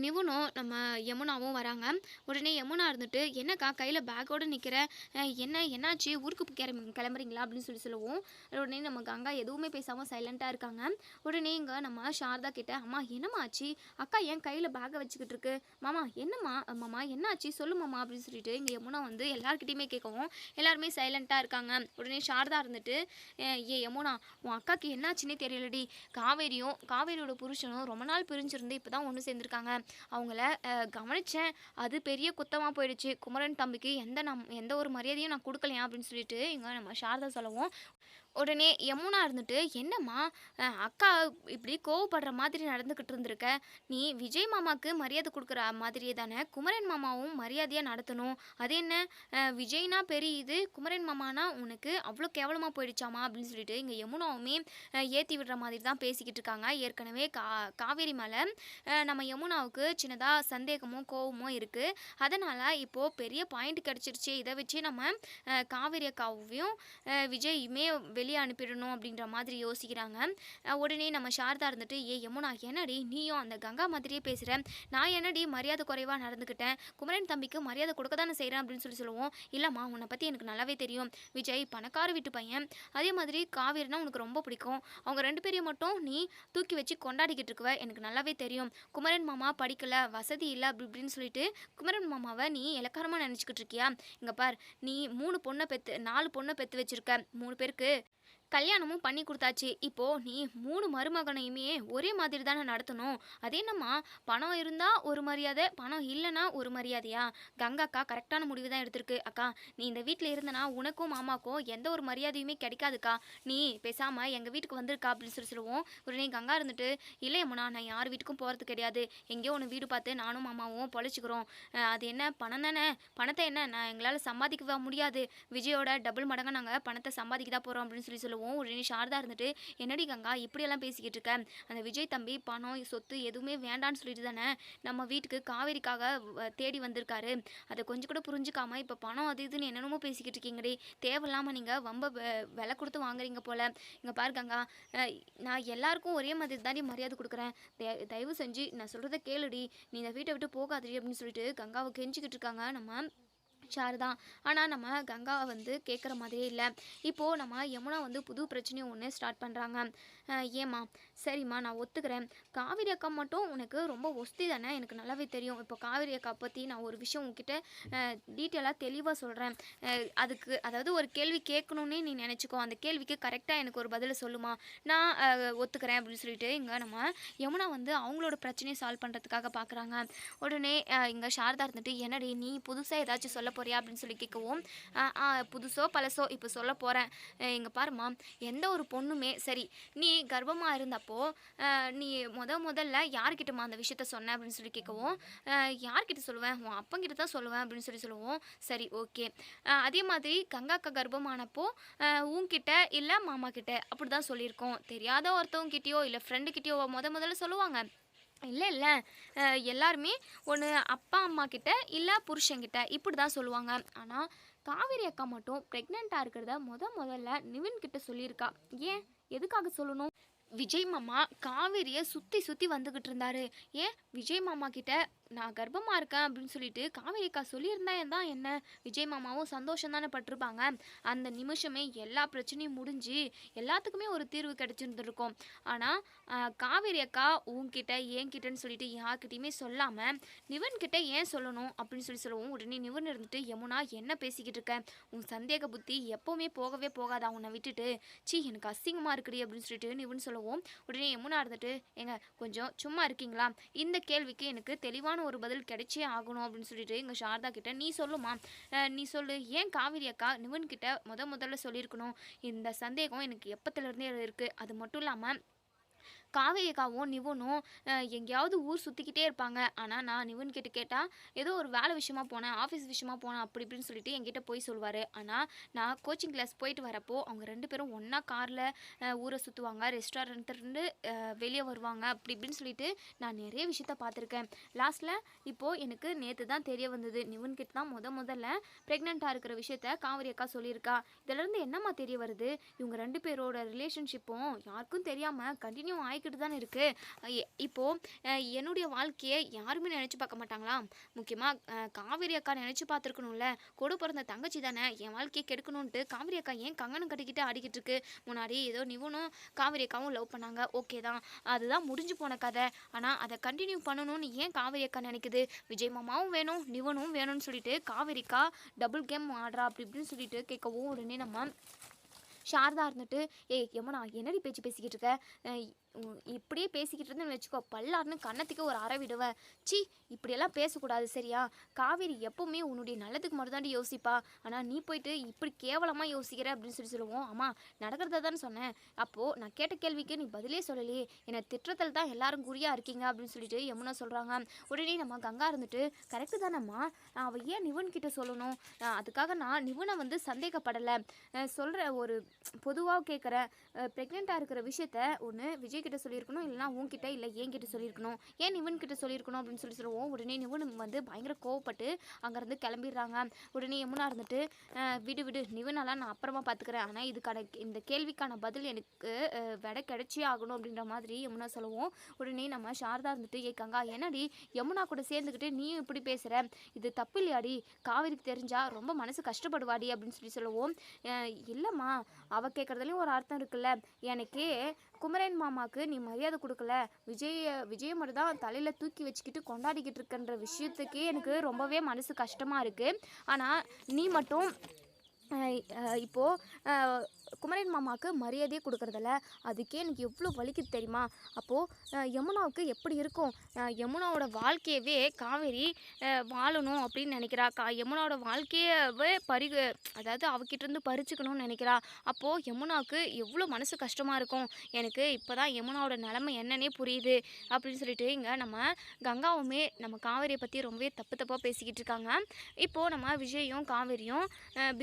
நிவுனும் நம்ம யமுனாவும் வராங்க. உடனே யமுனா இருந்துட்டு, என்னக்கா கையில் பேக்கோடு நிற்கிற, என்னாச்சு ஊருக்கு கிளம்புறீங்களா அப்படின்னு சொல்லுவோம். உடனே நம்ம கங்கா எதுவுமே பேசாமல் சைலண்ட்டாக இருக்காங்க. உடனே இங்கே நம்ம சாரதா கிட்ட, அம்மா என்னம்மா ஆச்சு, அக்கா ஏன் கையில் பேக்கை வச்சுக்கிட்டு இருக்கு, மாமா என்னம்மா மாமா என்னாச்சு சொல்லு மாமா அப்படின்னு சொல்லிட்டு இங்கே யமுனா வந்து எல்லாருக்கிட்டையுமே கேட்கவும் எல்லாருமே சைலண்ட்டாக இருக்காங்க. உடனே சாரதா இருந்துட்டு, யமுனா உன் அக்காவுக்கு என்னாச்சுன்னே தெரியலடி, காவேரியோட புருஷனும் ரொம்ப நாள் பிரிஞ்சிருந்து இப்போ தான் ஒன்று சேர்ந்துருக்காங்க, அவங்கள கவனிச்சேன், அது பெரிய குத்தமாக போயிடுச்சு, குமரன் தம்பிக்கு எந்த ஒரு மரியாதையும் நான் கொடுக்கலையா அப்படின்னு சொல்லிட்டு இங்கே நம்ம சாரதா சொல்லவும், உடனே யமுனா இருந்துட்டு, என்னம்மா அக்கா இப்படி கோவப்படுற மாதிரி நடந்துக்கிட்டு இருந்திருக்க, நீ விஜய் மாமாவுக்கு மரியாதை கொடுக்குற மாதிரியே தானே குமரன் மாமாவும் மரியாதையாக நடத்தணும், அது என்ன விஜய்னா பெரிய இது, குமரன் மாமானா உனக்கு அவ்வளோ கேவலமாக போயிடுச்சாமா அப்படின்னு சொல்லிட்டு இங்கே யமுனாவுமே ஏற்றி விடுற மாதிரி தான் பேசிக்கிட்டு இருக்காங்க. ஏற்கனவே காவேரி மேலே நம்ம யமுனாவுக்கு சின்னதாக சந்தேகமும் கோவமும் இருக்குது, அதனால் இப்போது பெரிய பாயிண்ட் கிடச்சிருச்சு, இதை வச்சு நம்ம காவேரி அக்காவையும் விஜயுமே வெளியே அனுப்பிடணும் அப்படின்ற மாதிரி யோசிக்கிறாங்க. உடனே நம்ம சாரதா இருந்துட்டு, ஏ யமுனா என்னடி நீயும் அந்த கங்கா மாதிரியே பேசுகிற, நான் என்னடி மரியாதை குறைவாக நடந்துக்கிட்டேன், குமரன் தம்பிக்கு மரியாதை கொடுக்க தானே செய்கிறேன் அப்படின்னு சொல்லுவோம். இல்லைம்மா உன்னை பற்றி எனக்கு நல்லாவே தெரியும், விஜய் பணக்கார வீட்டு பையன், அதே மாதிரி காவேரினா உனக்கு ரொம்ப பிடிக்கும், அவங்க 2 பேரையும் மட்டும் நீ தூக்கி வச்சு கொண்டாடிக்கிட்டு இருக்குவ, எனக்கு நல்லாவே தெரியும், குமரன் மாமா படிக்கல வசதி இல்லை அப்படி இப்படின்னு சொல்லிட்டு குமரன் மாமாவை நீ இலக்காரமாக நினச்சிக்கிட்டு இருக்கியா, இங்கே பார் நீ 4 பொண்ணை பெற்று வச்சிருக்க, 3 பேருக்கு கல்யாணமும் பண்ணி கொடுத்தாச்சு, இப்போது நீ 3 மருமகனையுமே ஒரே மாதிரி தானே நடத்தணும், அது என்னம்மா பணம் இருந்தால் ஒரு மரியாதை, பணம் இல்லைன்னா ஒரு மரியாதையா, கங்கா அக்கா கரெக்டான முடிவு தான் எடுத்திருக்கு, அக்கா நீ இந்த வீட்டில் இருந்தனா உனக்கும் மாமாக்கும் எந்த ஒரு மரியாதையுமே கிடைக்காதுக்கா, நீ பேசாமல் எங்கள் வீட்டுக்கு வந்திருக்கா அப்படின்னு சொல்லுவோம். உடனே கங்கா இருந்துட்டு, இல்லையம்முனா நான் யார் வீட்டுக்கும் போகிறது கிடையாது, எங்கேயோ ஒன்று வீடு பார்த்து நானும் மாமாவும் பொழைச்சிக்கிறோம், அது என்ன பணம் தானே, பணத்தை என்ன நான் எங்களால் சம்பாதிக்க முடியாது, விஜயோட டபுள் மடங்காக நாங்கள் பணத்தை சம்பாதிக்க தான் போகிறோம் அப்படின்னு சொல்லுவோம். உடனே சாரதா இருந்துட்டு, என்னடி கங்கா இப்படியெல்லாம் பேசிக்கிட்டு இருக்க, அந்த விஜய் தம்பி பணம் சொத்து எதுவுமே வேண்டான்னு சொல்லிட்டு தானே நம்ம வீட்டுக்கு காவேரிக்காக தேடி வந்திருக்காரு, அதை கொஞ்சம் கூட புரிஞ்சுக்காம இப்போ பணம் அது இதுன்னு என்னென்னமோ பேசிக்கிட்டு இருக்கீங்கடி, தேவையில்லாமல் நீங்கள் ரொம்ப விலை கொடுத்து வாங்குறீங்க போல, இங்கே பாரு கங்கா நான் எல்லாருக்கும் ஒரே மாதிரி தாண்டி மரியாதை கொடுக்குறேன், தயவு செஞ்சு நான் சொல்கிறத கேளுடி, நீ இந்த வீட்டை விட்டு போகாதடி அப்படின்னு சொல்லிட்டு கங்காவை கெஞ்சிக்கிட்டு இருக்காங்க நம்ம சாரதா. ஆனால் நம்ம கங்காவை வந்து கேட்குற மாதிரியே இல்லை. இப்போது நம்ம யமுனா வந்து புது பிரச்சனையும் ஒன்று ஸ்டார்ட் பண்ணுறாங்க. ஏம்மா சரிம்மா நான் ஒத்துக்கிறேன், காவேரி அக்கா மட்டும் உனக்கு ரொம்ப ஒஸ்தி தானே, எனக்கு நல்லாவே தெரியும், இப்போ காவேரி அக்கா பற்றி நான் ஒரு விஷயம் உங்ககிட்ட டீட்டெயிலாக தெளிவாக சொல்கிறேன், அதுக்கு அதாவது ஒரு கேள்வி கேட்கணுன்னே நீ நினச்சிக்கோ, அந்த கேள்விக்கு கரெக்டாக எனக்கு ஒரு பதிலை சொல்லுமா, நான் ஒத்துக்கிறேன் அப்படின்னு சொல்லிட்டு இங்கே நம்ம யமுனா வந்து அவங்களோட பிரச்சனையை சால்வ் பண்ணுறதுக்காக பார்க்குறாங்க. உடனே இங்கே சாரதா இருந்துட்டு, என்னடி நீ புதுசாக ஏதாச்சும் சொல்ல போறியா அப்படின்னு சொல்லி கேட்கவும், புதுசோ பழசோ இப்போ சொல்ல போகிறேன். இங்கே பாருமா, எந்த ஒரு பொண்ணுமே சரி, நீ கர்ப்பமாக இருந்தப்போ நீ முதல்ல யார்கிட்டமா அந்த விஷயத்த சொன்ன அப்படின்னு சொல்லி கேட்கவும், யார்கிட்ட சொல்லுவேன், உன் அப்பங்கிட்ட தான் சொல்லுவேன் அப்படின்னு சொல்லுவோம். சரி, ஓகே. அதே மாதிரி கங்காக்கா கர்ப்பமானப்போ உன்கிட்ட இல்லை மாமா கிட்ட அப்படி தான் சொல்லியிருக்கோம். தெரியாத ஒருத்தவங்க கிட்டேயோ இல்லை ஃப்ரெண்டு கிட்டேயோ முதல்ல சொல்லுவாங்க. இல்ல, இல்ல. எல்லாருமே ஒண்ணு அப்பா, அம்மா கிட்ட, இல்ல புருஷன்கிட்ட இப்படி தான் சொல்லுவாங்க. ஆனா, காவேரி அக்கா மட்டும் பிரெக்னன்ட்டா இருக்கிறத முதல்ல நிவின் கிட்ட சொல்லியிருக்கா. ஏன்? எதுக்காக சொல்லணும்? விஜய் மாமா காவேரியை சுற்றி சுற்றி வந்துக்கிட்டு இருந்தாரு. ஏன் விஜய் மாமா கிட்ட நான் கர்ப்பமாக இருக்கேன் அப்படின்னு சொல்லிட்டு காவேரிக்கா சொல்லியிருந்தா தான் என்ன, விஜய் மாமாவும் சந்தோஷம் தானே பட்டிருப்பாங்க. அந்த நிமிஷமே எல்லா பிரச்சனையும் முடிஞ்சு எல்லாத்துக்குமே ஒரு தீர்வு கிடைச்சிருந்துருக்கும். ஆனால் காவேரி அக்கா உன்கிட்ட என்கிட்டன்னு சொல்லிட்டு யார்கிட்டையுமே சொல்லாமல் நிவன் கிட்ட ஏன் சொல்லணும் அப்படின்னு சொல்லுவோம். உடனே நிவன் இருந்துட்டு, யமுனா என்ன பேசிக்கிட்டு இருக்க, உன் சந்தேக புத்தி எப்போவுமே போகவே போகாதா உன்னை விட்டுட்டு, சி எனக்கு அசிங்கமாக இருக்குடி அப்படின்னு சொல்லிட்டு நிவன் சொல்லுவோம். உடனே யமுனா இருந்துட்டு, ஏங்க கொஞ்சம் சும்மா இருக்கீங்களா, இந்த கேள்விக்கு எனக்கு தெளிவான ஒரு பதில் கிடைச்சே ஆகணும் அப்படின்னு சொல்லிட்டு எங்கள் சாரதா கிட்ட, நீ சொல்லுமா, நீ சொல்லு, ஏன் காவேரி அக்கா நிவன் கிட்ட முதல்ல சொல்லியிருக்கணும், இந்த சந்தேகம் எனக்கு எப்பத்துலேருந்தே இருக்குது. அது மட்டும் இல்லாமல் காவேரி அக்காவும் நிவனும் எங்கேயாவது ஊர் சுற்றிக்கிட்டே இருப்பாங்க. ஆனால் நான் நிவன் கிட்ட கேட்டால் ஏதோ ஒரு வேலை விஷயமா போனேன், ஆஃபீஸ் விஷயமா போனேன் அப்படி இப்படின்னு சொல்லிட்டு என்கிட்ட போய் சொல்லுவார். ஆனால் நான் கோச்சிங் கிளாஸ் போயிட்டு வரப்போ அவங்க 2 பேரும் ஒன்றா காரில் ஊரை சுற்றுவாங்க, ரெஸ்டாரண்ட்லேருந்து வெளியே வருவாங்க அப்படி இப்படின்னு சொல்லிட்டு நான் நிறைய விஷயத்த பார்த்துருக்கேன். லாஸ்ட்டில் இப்போது எனக்கு நேற்று தான் தெரிய வந்தது, நிவன் கிட்ட தான் முதல்ல ப்ரெக்னெண்ட்டாக இருக்கிற விஷயத்த காவேரி அக்கா சொல்லியிருக்கா. இதிலேருந்து என்னம்மா தெரிய வருது, இவங்க 2 பேரோட ரிலேஷன்ஷிப்பும் யாருக்கும் தெரியாமல் கண்டினியூ ஆகிக்கிட்டு தானே இருக்குது. இப்போது என்னுடைய வாழ்க்கையை யாருமே நினச்சி பார்க்க மாட்டாங்களா, முக்கியமாக காவேரி அக்கா நினச்சி பார்த்துருக்கணும்ல, கூட பிறந்த தங்கச்சி தானே என் வாழ்க்கையை கெடுக்கணுன்ட்டு காவேரி அக்கா ஏன் கங்கணம் கட்டிக்கிட்டு ஆடிக்கிட்டு இருக்கு. முன்னாடி ஏதோ நிவனும் காவேரி அக்காவும் லவ் பண்ணாங்க, ஓகே தான், அதுதான் முடிஞ்சு போன கதை. ஆனால் அதை கண்டினியூ பண்ணணும்னு ஏன் காவேரி அக்கா நினைக்குது, விஜய் மாமாவும் வேணும் நிவனும் வேணும்னு சொல்லிட்டு காவேரிக்கா டபுள் கேம் ஆடுறா அப்படி இப்படின்னு சொல்லிட்டு கேட்கவும், உடனே நம்ம சாரதா இருந்துட்டு, ஏய் யமுனா என்னடி பேச்சு பேசிக்கிட்டு இருக்க, இப்படியே பேசிக்கிட்டு இருந்தேன்னு வச்சுக்கோ, பல்லாருன்னு கன்னத்துக்கு ஒரு அறை விடுவேன். சி, இப்படியெல்லாம் பேசக்கூடாது சரியா, காவேரி எப்பவுமே உன்னுடைய நல்லதுக்கு மட்டும் தாண்டி யோசிப்பா, ஆனால் நீ போயிட்டு இப்படி கேவலமாக யோசிக்கிற அப்படின்னு சொல்லுவோம். ஆமா, நடக்கிறத தானே சொன்னேன், அப்போது நான் கேட்ட கேள்விக்கு நீ பதிலே சொல்லலையே, என்னை திட்டத்தில் தான் எல்லாரும் குறியாக இருக்கீங்க அப்படின்னு சொல்லிட்டு யமுனா சொல்கிறாங்க. உடனே நம்ம கங்கா இருந்துட்டு, கரெக்டு தானம்மா, அவள் ஏன் நிவன் கிட்ட சொல்லணும், அதுக்காக நான் நிவனை வந்து சந்தேகப்படலை, சொல்கிற ஒரு பொதுவாக கேட்குறேன், ப்ரெக்னெண்ட்டாக இருக்கிற விஷயத்த ஒன்று விஜய் கிட்ட சொல்லியிருக்கணும், இல்லைனா உன்கிட்ட இல்லை என்கிட்ட சொல்லியிருக்கணும், ஏன் நிவன் கிட்ட சொல்லியிருக்கணும் அப்படின்னு சொல்லுவோம். உடனே நிவன் வந்து பயங்கர கோவப்பட்டு அங்கேருந்து கிளம்பிடுறாங்க. உடனே யமுனா இருந்துட்டு, விடு விடு நிவனெல்லாம் நான் அப்புறமா பார்த்துக்கிறேன், ஆனால் இதுக்கான இந்த கேள்விக்கான பதில் எனக்கு விட கிடைச்சே ஆகணும் அப்படின்ற மாதிரி யமுனா சொல்லுவோம். உடனே நம்ம சாரதா இருந்துட்டு, ஏ கங்கா என்னடி யமுனா கூட சேர்ந்துக்கிட்டு நீயும் இப்படி பேசுகிற, இது தப்பு இல்லையாடி, காவேரிக்கு தெரிஞ்சா ரொம்ப மனசு கஷ்டப்படுவாடி அப்படின்னு சொல்லுவோம். இல்லைம்மா, அவள் கேட்குறதுலையும் ஒரு அர்த்தம் இருக்குல்ல, எனக்கே குமரன் மாமாவுக்கு நீ மரியாதை கொடுக்கல, விஜய மட்டும் தான் தலையில் தூக்கி வச்சுக்கிட்டு கொண்டாடிக்கிட்டு இருக்கன்ற விஷயத்துக்கே எனக்கு ரொம்பவே மனசு கஷ்டமாக இருக்குது. ஆனால் நீ மட்டும் இப்போது குமரன் மாமாவுக்கு மரியாதையே கொடுக்குறதில்ல, அதுக்கே எனக்கு எவ்வளோ வலிக்குது தெரியுமா. அப்போது யமுனாவுக்கு எப்படி இருக்கும், யமுனாவோட வாழ்க்கையவே காவேரி வாழணும் அப்படின்னு நினைக்கிறா, யமுனாவோட வாழ்க்கையவே அதாவது அவகிட்டேருந்து பறிச்சுக்கணும்னு நினைக்கிறா. அப்போது யமுனாவுக்கு எவ்வளோ மனசு கஷ்டமாக இருக்கும், எனக்கு இப்போ தான் யமுனாவோட நிலமை என்னன்னே புரியுது அப்படின்னு சொல்லிட்டு இங்கே நம்ம கங்காவுமே நம்ம காவேரியை பற்றி ரொம்பவே தப்பாக பேசிக்கிட்டு இருக்காங்க. இப்போது நம்ம விஜயும் காவேரியும்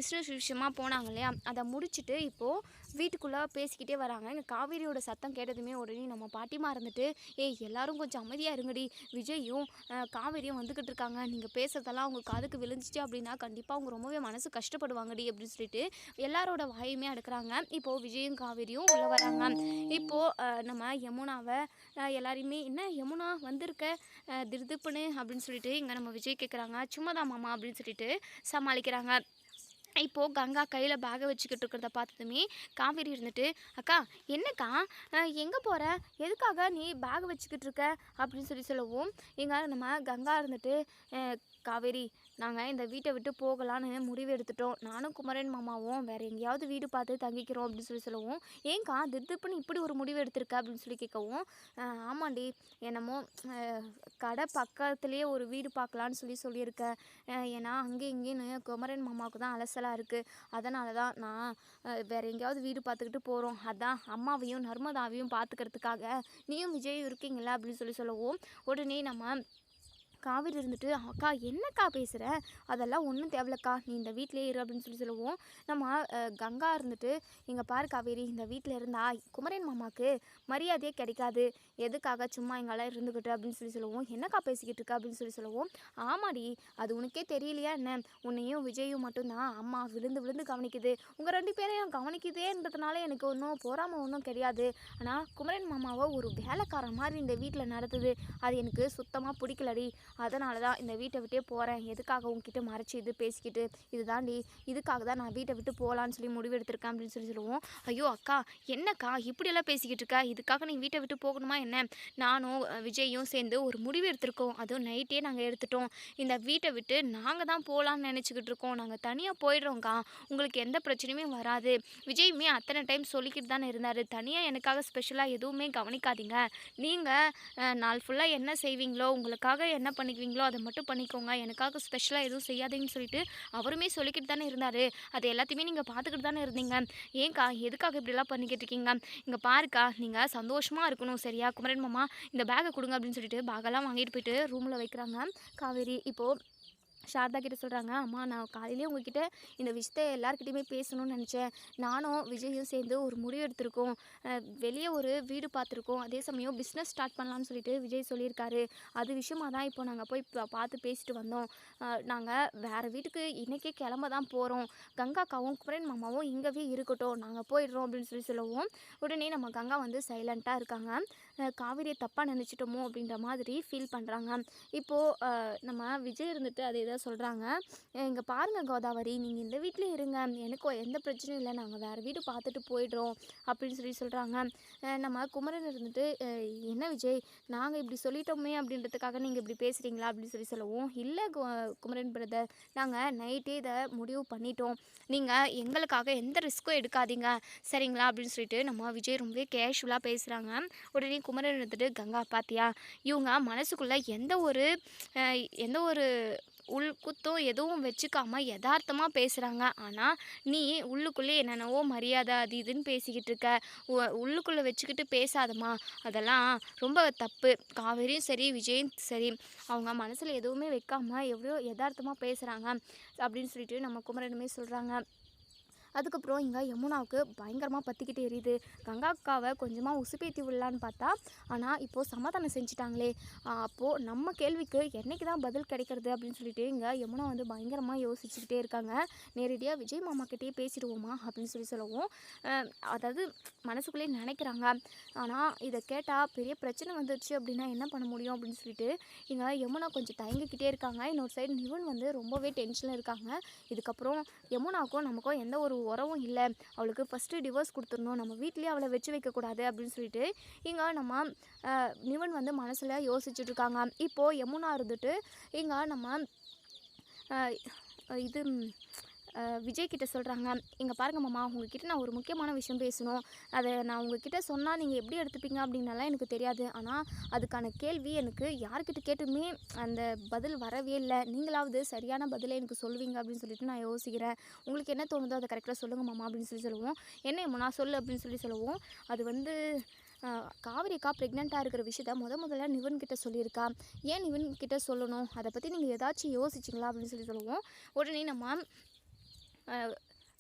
பிஸ்னஸ் விஷயமா போனாங்க இல்லையா, அதை முடிச்சுட்டு இப்போது வீட்டுக்குள்ளே பேசிக்கிட்டே வராங்க. இங்கே காவேரியோட சத்தம் கேட்டதுமே உடனே நம்ம பாட்டிமா இருந்துட்டு, ஏய் எல்லாரும் கொஞ்சம் அமைதியாக இருங்கடி, விஜயும் காவேரியும் வந்துக்கிட்டு இருக்காங்க, நீங்கள் பேசுறதெல்லாம் அவங்க காதுக்கு விழுந்துச்சு அப்படின்னா கண்டிப்பாக அவங்க ரொம்பவே மனசு கஷ்டப்படுவாங்கடி அப்படின்னு சொல்லிட்டு எல்லாரோட வாயுமே அடக்குறாங்க. இப்போது விஜயும் காவேரியும் உள்ளே வராங்க. இப்போது நம்ம யமுனாவை எல்லாரையுமே, என்ன யமுனா வந்திருக்க திருதுப்புன்னு அப்படின்னு சொல்லிட்டு இங்கே நம்ம விஜய் கேட்குறாங்க. சும்மா தான் மாமா அப்படின்னு சொல்லிட்டு சமாளிக்கிறாங்க. இப்போது கங்கா கையில் பேகை வச்சுக்கிட்டு இருக்கிறத பார்த்ததுமே காவேரி இருந்துட்டு, அக்கா என்னக்கா எங்கே போகிற, எதுக்காக நீ பேகை வச்சுக்கிட்டு இருக்க அப்படின்னு சொல்லவும், எங்கே நம்ம கங்கா இருந்துட்டு, காவேரி, நாங்கள் இந்த வீட்டை விட்டு போகலான்னு முடிவு எடுத்துட்டோம். நானும் குமரன் மாமாவும் வேற எங்கேயாவது வீடு பார்த்து தங்கிக்கிறோம் அப்படின்னு சொல்லவும், ஏன்க்கா திடுப்புன்னு இப்படி ஒரு முடிவு எடுத்திருக்க அப்படின்னு சொல்லி கேட்கவும், ஆமாண்டி, என்னமோ கடை பக்கத்துலேயே ஒரு வீடு பார்க்கலான்னு சொல்லியிருக்கேன். ஏன்னா அங்கே இங்கேன்னு குமரன் மாமாவுக்கு தான் அலசலாக இருக்குது. அதனால தான் நான் வேற எங்கேயாவது வீடு பார்த்துக்கிட்டு போகிறோம். அதான் அம்மாவையும் நர்மதாவையும் பார்த்துக்கிறதுக்காக நீயும் விஜயும் இருக்கீங்களா அப்படின்னு சொல்லவும், உடனே நம்ம காவேரி இருந்துட்டு, அக்கா என்னக்கா பேசுகிற, அதெல்லாம் ஒன்றும் தேவையில்லக்கா, நீ இந்த வீட்டிலே இரு அப்படின்னு சொல்லவும், நம்ம கங்கா இருந்துட்டு, இங்கே பாரு காவேரி, இந்த வீட்டில் இருந்தா குமரன் மாமாவுக்கு மரியாதையே கிடைக்காது, எதுக்காக சும்மா எங்கெல்லாம் இருந்துக்கிட்டு அப்படின்னு சொல்லவும், என்னக்கா பேசிக்கிட்டு இருக்க அப்படின்னு சொல்லவும், ஆமாடி, அது உனக்கே தெரியலையா என்ன, உன்னையும் விஜயும் மட்டும்தான் அம்மா விழுந்து விழுந்து கவனிக்குது, உங்கள் 2 பேரையும் கவனிக்குதேன்றதுனால எனக்கு ஒன்றும் பொறாமல் ஒன்றும் கிடையாது. ஆனால் குமரன் மாமாவை ஒரு வேலைக்காரன் மாதிரி இந்த வீட்டில் நடத்துது, அது எனக்கு சுத்தமாக பிடிக்கலடி. அதனால தான் இந்த வீட்டை விட்டே போகிறேன். எதுக்காக உங்ககிட்ட மறைச்சி இது பேசிக்கிட்டு, இது தாண்டி இதுக்காக தான் நான் வீட்டை விட்டு போகலான்னு சொல்லி முடிவு எடுத்திருக்கேன் அப்படின்னு சொல்லுவோம். ஐயோ அக்கா, என்னக்கா இப்படியெல்லாம் பேசிக்கிட்டு இருக்கா, இதுக்காக நீ வீட்டை விட்டு போகணுமா என்ன? நானும் விஜயும் சேர்ந்து ஒரு முடிவு எடுத்திருக்கோம். அதுவும் நைட்டே நாங்கள் எடுத்துட்டோம். இந்த வீட்டை விட்டு நாங்கள் தான் போகலான்னு நினச்சிக்கிட்டு இருக்கோம். நாங்கள் தனியாக போயிடுறோங்க்கா, உங்களுக்கு எந்த பிரச்சனையுமே வராது. விஜயுமே அத்தனை டைம் சொல்லிக்கிட்டு தானே இருந்தார், தனியாக எனக்காக ஸ்பெஷலாக எதுவுமே கவனிக்காதீங்க. நீங்கள் நாள் ஃபுல்லாக என்ன செய்வீங்களோ, உங்களுக்காக என்ன பண்ணிக்குவீங்களோ அதை மட்டும் பண்ணிக்கோங்க, எனக்காக ஸ்பெஷலாக எதுவும் செய்யாதீங்கன்னு சொல்லிட்டு அவருமே சொல்லிக்கிட்டு தானே இருந்தார். அது எல்லாத்தையுமே நீங்கள் பார்த்துக்கிட்டு தானே இருந்தீங்க. ஏன்க்கா எதுக்காக இப்படிலாம் பண்ணிக்கிட்டு இருக்கீங்க? இங்கே பாருக்கா, நீங்கள் சந்தோஷமாக இருக்கணும் சரியா? குமரன் மாமா இந்த பேக்கை கொடுங்க அப்படின்னு சொல்லிட்டு பேக்கெல்லாம் வாங்கிட்டு போயிட்டு ரூமில் வைக்கிறாங்க காவேரி. இப்போது சாரதா கிட்ட சொல்கிறாங்க, அம்மா நான் காலையிலேயே உங்ககிட்ட இந்த விஷயத்த எல்லாருக்கிட்டையுமே பேசணும்னு நினச்சேன். நானும் விஜயும் சேர்ந்து ஒரு முடிவு எடுத்திருக்கோம். வெளியே ஒரு வீடு பார்த்துருக்கோம். அதே சமயம் பிஸ்னஸ் ஸ்டார்ட் பண்ணலான்னு சொல்லிட்டு விஜய் சொல்லியிருக்காரு. அது விஷயமாக தான் இப்போ நாங்கள் போய் பார்த்து பேசிட்டு வந்தோம். நாங்கள் வேறு வீட்டுக்கு இன்றைக்கே கிளம்ப தான் போகிறோம். கங்காக்காவும் குமரன் மாமாவும் இங்கேவே இருக்கட்டும், நாங்கள் போயிடுறோம் அப்படின்னு சொல்லுவோம். உடனே நம்ம கங்கா வந்து சைலண்ட்டாக இருக்காங்க. காவேரியை தப்பாக நினச்சிட்டோமோ அப்படின்ற மாதிரி ஃபீல் பண்ணுறாங்க. இப்போது நம்ம விஜய் இருந்துட்டு அதே தான் சொல்கிறாங்க, இங்கே பாருங்கள் கோதாவரி, நீங்கள் இந்த வீட்டிலே இருங்க, எனக்கும் எந்த பிரச்சனையும் இல்லை, நாங்கள் வேறு வீடு பார்த்துட்டு போயிடுறோம் அப்படின்னு சொல்கிறாங்க. நம்ம குமரன் இருந்துட்டு, என்ன விஜய், நாங்கள் இப்படி சொல்லிட்டோமே அப்படின்றதுக்காக நீங்கள் இப்படி பேசுகிறீங்களா அப்படின்னு சொல்லவும், இல்லை குமரன் பிரதர், நாங்கள் நைட்டே இதை முடிவு பண்ணிட்டோம், நீங்கள் எங்களுக்காக எந்த ரிஸ்க்கும் எடுக்காதீங்க சரிங்களா அப்படின்னு சொல்லிட்டு நம்ம விஜய் ரொம்பவே கேஷுவலாக பேசுகிறாங்க. உடனே குமரன் இருந்துட்டு, கங்கா பாத்தியா, இவங்க மனசுக்குள்ளே எந்த ஒரு உள்குத்தும் எதுவும் வச்சுக்காம யதார்த்தமாக பேசுகிறாங்க. ஆனால் நீ உள்ளுக்குள்ளே என்னென்னவோ மரியாதை அது இதுன்னு பேசிக்கிட்டு இருக்க, உள்ளுக்குள்ளே வச்சுக்கிட்டு பேசாதம்மா, அதெல்லாம் ரொம்ப தப்பு. காவேரியும் சரி விஜயும் சரி, அவங்க மனசில் எதுவுமே வைக்காமல் எவ்வளோ யதார்த்தமாக பேசுகிறாங்க அப்படின்னு சொல்லிட்டு நம்ம குமரனுமே சொல்கிறாங்க. அதுக்கப்புறம் இங்கே யமுனாவுக்கு பயங்கரமாக பற்றிக்கிட்டு எரியுது. கங்கா அக்காவை கொஞ்சமாக உசுப்பேற்றி விடலான்னு பார்த்தா, ஆனால் இப்போது சமாதானம் செஞ்சுட்டாங்களே, அப்போது நம்ம கேள்விக்கு என்றைக்கு தான் பதில் கிடைக்கிறது அப்படின்னு சொல்லிட்டு இங்கே யமுனா வந்து பயங்கரமாக யோசிச்சுக்கிட்டே இருக்காங்க. நேரடியாக விஜய் மாமாக்கிட்டே பேசிடுவோமா அப்படின்னு சொல்லவும், அதாவது மனசுக்குள்ளேயே நினைக்கிறாங்க. ஆனால் இதை கேட்டால் பெரிய பிரச்சனை வந்துடுச்சு அப்படின்னா என்ன பண்ண முடியும் அப்படின்னு சொல்லிட்டு இங்கே யமுனா கொஞ்சம் தயங்கிக்கிட்டே இருக்காங்க. இன்னொரு சைடு நிவன் வந்து ரொம்பவே டென்ஷனில் இருக்காங்க. இதுக்கப்புறம் யமுனாவுக்கும் நமக்கும் எந்த ஒரு உறவும் இல்லை, அவளுக்கு ஃபஸ்ட்டு டிவோர்ஸ் கொடுத்துடணும், நம்ம வீட்லேயே அவளை வச்சு வைக்கக்கூடாது அப்படின்னு சொல்லிட்டு இங்கே நம்ம நிவன் வந்து மனசில் யோசிச்சுட்ருக்காங்க. இப்போது யமுனா இருந்துட்டு இங்கே நம்ம இது விஜய் கிட்ட சொல்கிறாங்க, இங்கே பாருங்கள் மாமா, உங்ககிட்ட நான் ஒரு முக்கியமான விஷயம் பேசணும், அதை நான் உங்ககிட்ட சொன்னால் நீங்கள் எப்படி எடுத்துப்பீங்க அப்படின்னாலாம் எனக்கு தெரியாது, ஆனால் அதுக்கான கேள்வி எனக்கு யார்கிட்ட கேட்டுமே அந்த பதில் வரவே இல்லை, நீங்களாவது சரியான பதிலை எனக்கு சொல்லுவீங்க அப்படின்னு சொல்லிட்டு நான் யோசிக்கிறேன், உங்களுக்கு என்ன தோணுதோ அதை கரெக்டாக சொல்லுங்கள் மாமா அப்படின்னு சொல்லுவோம். என்ன நான் சொல்லு அப்படின்னு சொல்லுவோம். அது வந்து காவேரிக்கா ப்ரெக்னெண்ட்டாக இருக்கிற விஷயத்த முதல்ல நிவன் கிட்ட சொல்லியிருக்கா, ஏன் நிவன் கிட்ட சொல்லணும், அதை பற்றி நீங்கள் ஏதாச்சும் யோசிச்சிங்களா அப்படின்னு சொல்லுவோம். உடனே நம்ம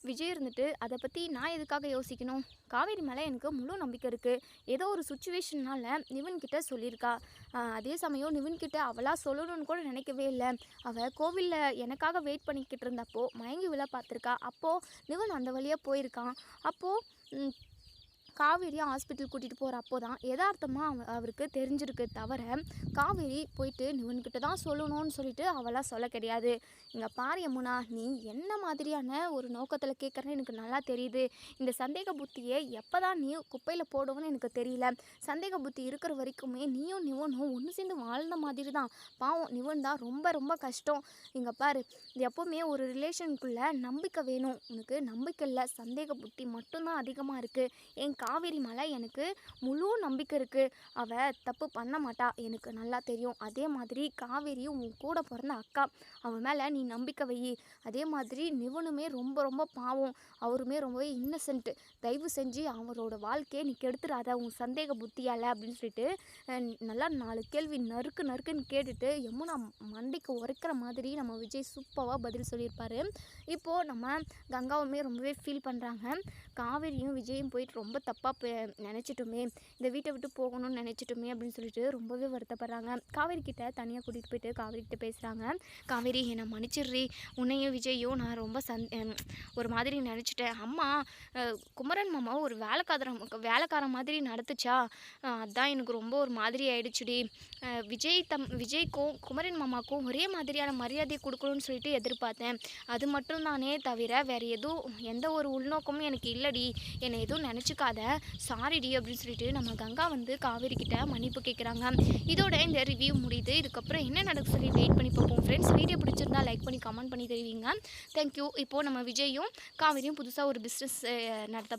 விஜய் இருந்துட்டு, அதை பற்றி நான் எதுக்காக யோசிக்கணும், காவேரி மேலே எனக்கு முழு நம்பிக்கை இருக்குது, ஏதோ ஒரு சுச்சுவேஷனால் நிவன்கிட்ட சொல்லியிருக்கா, அதே சமயம் நிவன்கிட்ட அவளாக சொல்லணும்னு கூட நினைக்கவே இல்லை, அவள் கோவிலில் எனக்காக வெயிட் பண்ணிக்கிட்டு இருந்தப்போ மயங்கி விழ பார்த்துருக்கா, அப்போது நிவன் அந்த வழியாக போயிருக்கான், அப்போது காவேரியை ஹாஸ்பிட்டல் கூட்டிகிட்டு போகிறப்போ தான் எதார்த்தமாக அவருக்கு தெரிஞ்சிருக்கு தவிர காவேரி போயிட்டு இவன்கிட்ட தான் சொல்லணும்னு சொல்லிட்டு அவளாம் சொல்ல கிடையாது. இங்கே பாரு யமுனா, நீ என்ன மாதிரியான ஒரு நோக்கத்தில் கேட்குறேன்னு எனக்கு நல்லா தெரியுது. இந்த சந்தேக புத்தியை எப்போ தான் நீ குப்பையில் போடுவோன்னு எனக்கு தெரியல. சந்தேக புத்தி இருக்கிற வரைக்குமே நீயும் நிவனும் ஒன்று சேர்ந்து வாழ்ந்த மாதிரி தான். பாவம் நிவன் தான் ரொம்ப ரொம்ப கஷ்டம். இங்கே பாரு, இது எப்போவுமே ஒரு ரிலேஷனுக்குள்ளே நம்பிக்கை வேணும். உனக்கு நம்பிக்கை இல்லை, சந்தேக புத்தி மட்டும்தான் அதிகமாக இருக்குது. என் காவேரி மேலே எனக்கு முழு நம்பிக்கை இருக்குது. அவள் தப்பு பண்ண மாட்டா, எனக்கு நல்லா தெரியும். அதே மாதிரி காவேரியும் உன் கூட பிறந்த அக்கா, அவன் மேலே நீ நம்பிக்கை வை. அதே மாதிரி நிவனுமே ரொம்ப ரொம்ப பாவம், அவருமே ரொம்பவே இன்னசென்ட்டு. தயவு செஞ்சு அவரோட வாழ்க்கையை நீ கெடுத்துடாத உன் சந்தேக புத்தியால் அப்படின்னு சொல்லிட்டு நல்லா 4 கேள்வி நறுக்கு நறுக்குன்னு கேட்டுட்டு யமுனா மண்டைக்கு உரைக்கிற மாதிரி நம்ம விஜய் சூப்பராக பதில் சொல்லியிருப்பார். இப்போது நம்ம கங்காவுமே ரொம்பவே ஃபீல் பண்ணுறாங்க. காவேரியும் விஜயும் போயிட்டு ரொம்ப தப்பாக நினச்சிட்டோமே, இந்த வீட்டை விட்டு போகணும்னு நினச்சிட்டோமே அப்படின்னு சொல்லிட்டு ரொம்பவே வருத்தப்படுறாங்க. காவேரி கிட்ட தனியாக கூட்டிகிட்டு போயிட்டு காவேரி கிட்ட பேசுகிறாங்க. காவேரி, என்னை மன்னிச்சிடுறி, உன்னையும் விஜயும் நான் ரொம்ப ஒரு மாதிரி நினச்சிட்டேன். அம்மா குமரன் மாமா ஒரு வேலைக்காரன் மாதிரி நடத்துச்சா, அதான் எனக்கு ரொம்ப ஒரு மாதிரி ஆயிடுச்சுடி. விஜய்க்கும் குமரன் மாமாவுக்கும் ஒரே மாதிரியான மரியாதையை கொடுக்கணும்னு சொல்லிட்டு எதிர்பார்த்தேன். அது மட்டும் தானே தவிர வேறு எதுவும் எந்த ஒரு உள்நோக்கமும் எனக்கு இல்லடி. என்னை எதுவும் நினச்சிக்காத, சாரிடி அப்படின்னு சொல்லிட்டு நம்ம கங்கா வந்து காவேரி கிட்ட மன்னிப்பு கேட்குறாங்க. இதோட இந்த ரிவ்யூ முடியுது. இதுக்கப்புறம் என்ன நடக்கு சொல்லி வெயிட் பண்ணி பார்ப்போம் ஃப்ரெண்ட்ஸ். வீடியோ பிடிச்சிருந்தா லைக் பண்ணி கமெண்ட் பண்ணி தெரிவிங்க. தேங்க்யூ. இப்போது நம்ம விஜயும் காவேரியும் புதுசாக ஒரு பிஸ்னஸ் நடத்த